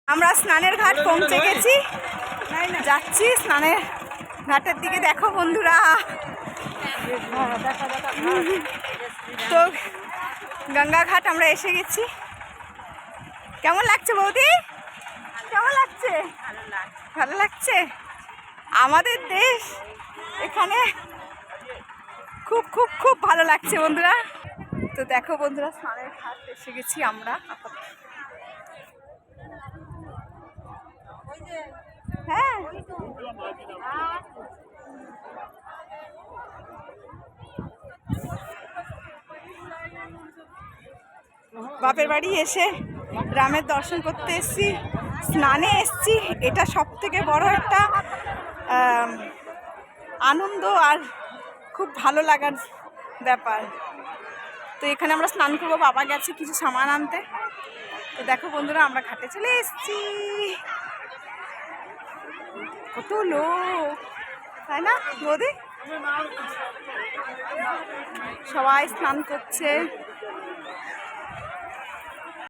আমরা স্নানের ঘাট পৌঁছে গেছি, যাচ্ছি স্নানের ঘাটের দিকে। দেখো বন্ধুরা, তো গঙ্গা ঘাট আমরা এসে গেছি। কেমন লাগছে বৌদি? কেমন লাগছে? ভালো লাগছে। আমাদের দেশ এখানে খুব খুব খুব ভালো লাগছে বন্ধুরা। তো দেখো বন্ধুরা, স্নানের ঘাট এসে গেছি আমরা। হ্যাঁ, বাপের বাড়ি এসে রামের দর্শন করতে এসছি, স্নানে এসছি। এটা সব থেকে বড় একটা আনন্দ আর খুব ভালো লাগার ব্যাপার। তো এখানে আমরা স্নান করবো, বাবা গেছে কিছু সামান আনতে। তো দেখো বন্ধুরা, আমরা ঘাটে চলে এসছি। কত লোক, তাই না বৌদি? সবাই স্নান করছে।